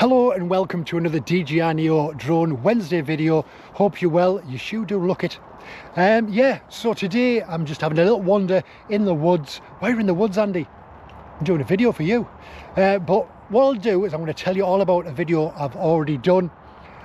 Hello and welcome to another DJI Neo Drone Wednesday video. Hope you're well, you sure do look it. So today I'm just having a little wander in the woods. Where in the woods, Andy? I'm doing a video for you. But what I'll do is I'm going to tell you all about a video I've already done.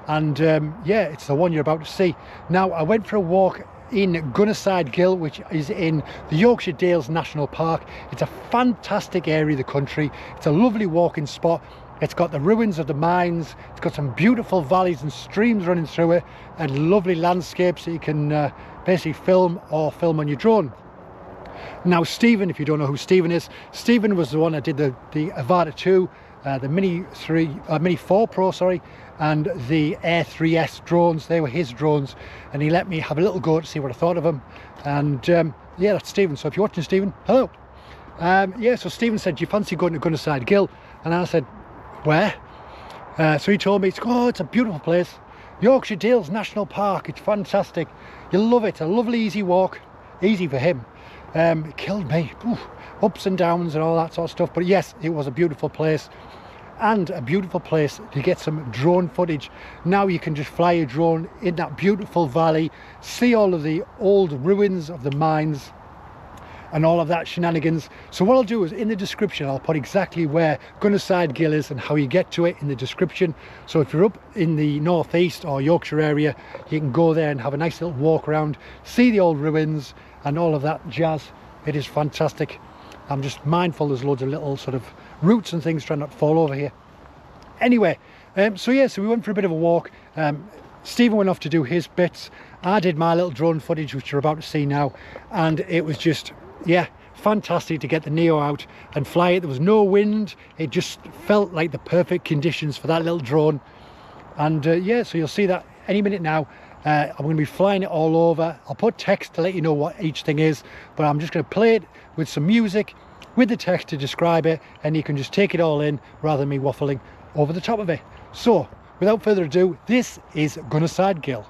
And it's the one you're about to see. Now, I went for a walk in Gunnerside Gill, which is in the Yorkshire Dales National Park. It's a fantastic area of the country. It's a lovely walking spot. It's got the ruins of the mines, it's got some beautiful valleys and streams running through it, and lovely landscapes that you can basically film on your drone. Now Stephen, if you don't know who Stephen is, Stephen was the one that did the Avata 2, the Mini 4 Pro, and the Air 3S drones. They were his drones, and he let me have a little go to see what I thought of them. And that's Stephen. So if you're watching, Stephen, hello. So Stephen said, do you fancy going to Gunnerside Gill? And I said, where? So he told me, it's a beautiful place. Yorkshire Dales National Park, it's fantastic. You'll love it, a lovely easy walk. Easy for him. It killed me. Ups and downs and all that sort of stuff. But yes, it was a beautiful place. And a beautiful place to get some drone footage. Now you can just fly your drone in that beautiful valley, see all of the old ruins of the mines and all of that shenanigans. So what I'll do is in the description I'll put exactly where Gunnerside Gill is and how you get to it in the description. So if you're up in the northeast or Yorkshire area, you can go there and have a nice little walk around, see the old ruins and all of that jazz. It is fantastic. I'm just mindful there's loads of little sort of roots and things trying not to fall over here. Anyway, so we went for a bit of a walk. Stephen went off to do his bits. I did my little drone footage, which you're about to see now, and it was just fantastic to get the Neo out and fly it. There was no wind. It just felt like the perfect conditions for that little drone. And so you'll see that any minute now. I'm going to be flying it all over. I'll put text to let you know what each thing is, but I'm just going to play it with some music with the text to describe it, and you can just take it all in rather than me waffling over the top of it. So without further ado, this is Gunnerside Gill.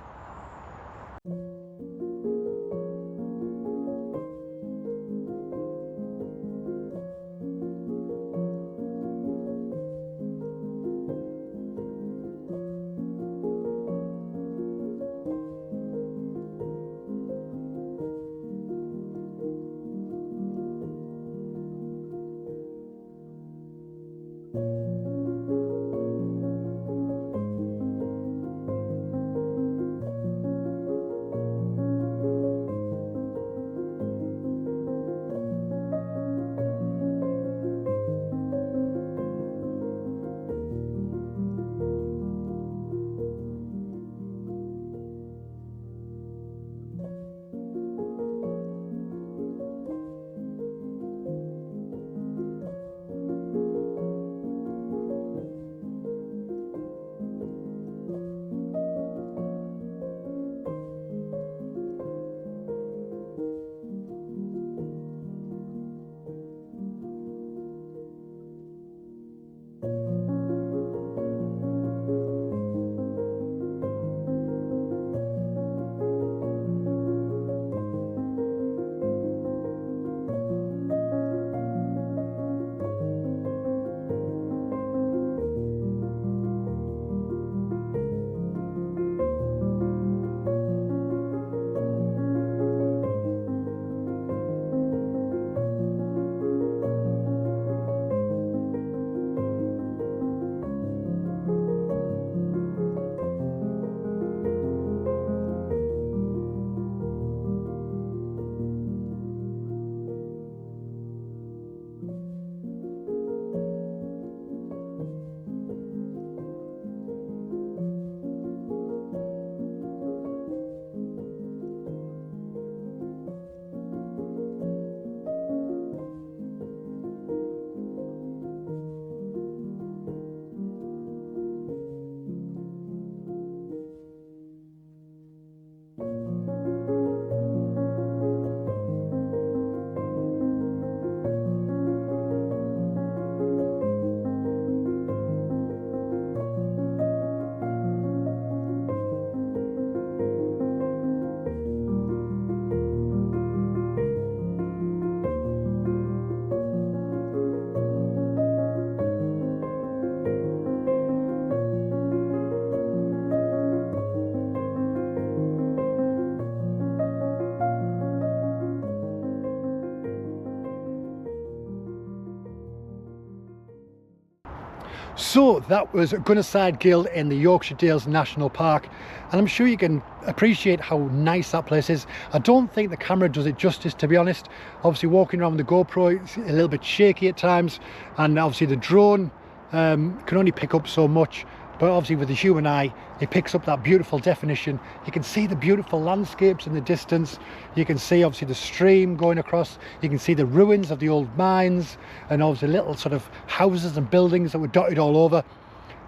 So that was Gunnerside Gill in the Yorkshire Dales National Park, and I'm sure you can appreciate how nice that place is. I don't think the camera does it justice, to be honest. Obviously walking around with the GoPro, it's a little bit shaky at times, and obviously the drone can only pick up so much, but obviously with the human eye it picks up that beautiful definition. You can see the beautiful landscapes in the distance, you can see obviously the stream going across, you can see the ruins of the old mines, and obviously little sort of houses and buildings that were dotted all over.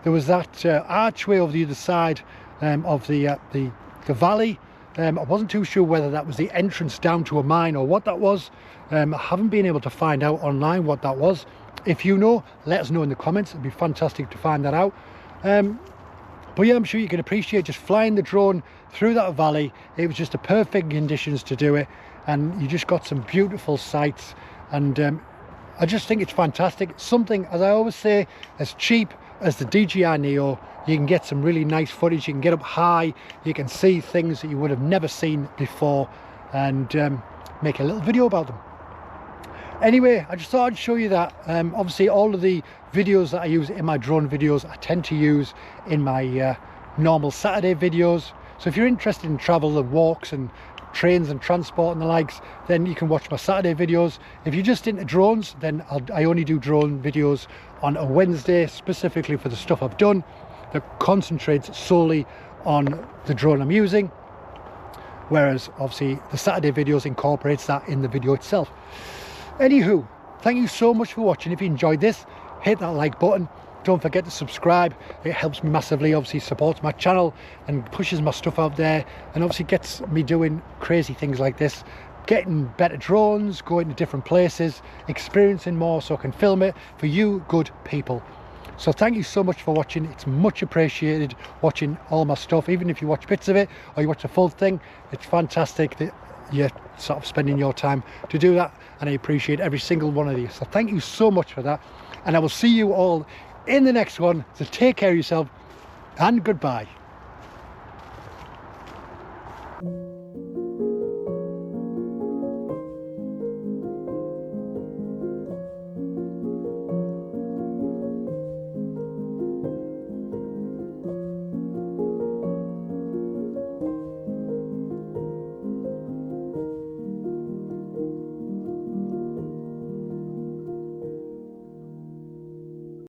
There was that archway over the other side of the valley. I wasn't too sure whether that was the entrance down to a mine or what that was. I haven't been able to find out online what that was. If you know, let us know in the comments. It'd be fantastic to find that out. But yeah, I'm sure you can appreciate just flying the drone through that valley. It was just the perfect conditions to do it, and you just got some beautiful sights, and I just think it's fantastic. Something, as I always say, as cheap as the DJI Neo. You can get some really nice footage, you can get up high, you can see things that you would have never seen before, and make a little video about them. Anyway, I just thought I'd show you that. Obviously all of the videos that I use in my drone videos I tend to use in my normal Saturday videos. So if you're interested in travel and walks and trains and transport and the likes, then you can watch my Saturday videos. If you're just into drones, then I only do drone videos on a Wednesday, specifically for the stuff I've done that concentrates solely on the drone I'm using, whereas obviously the Saturday videos incorporates that in the video itself. Anywho, thank you so much for watching. If you enjoyed this, hit that like button. Don't forget to subscribe. It helps me massively, obviously supports my channel and pushes my stuff out there, and obviously gets me doing crazy things like this, getting better drones, going to different places, experiencing more so I can film it for you good people. So thank you so much for watching. It's much appreciated watching all my stuff. Even if you watch bits of it or you watch the full thing, it's fantastic that you're sort of spending your time to do that, and I appreciate every single one of you. So thank you so much for that, and I will see you all in the next one. So take care of yourself, and goodbye.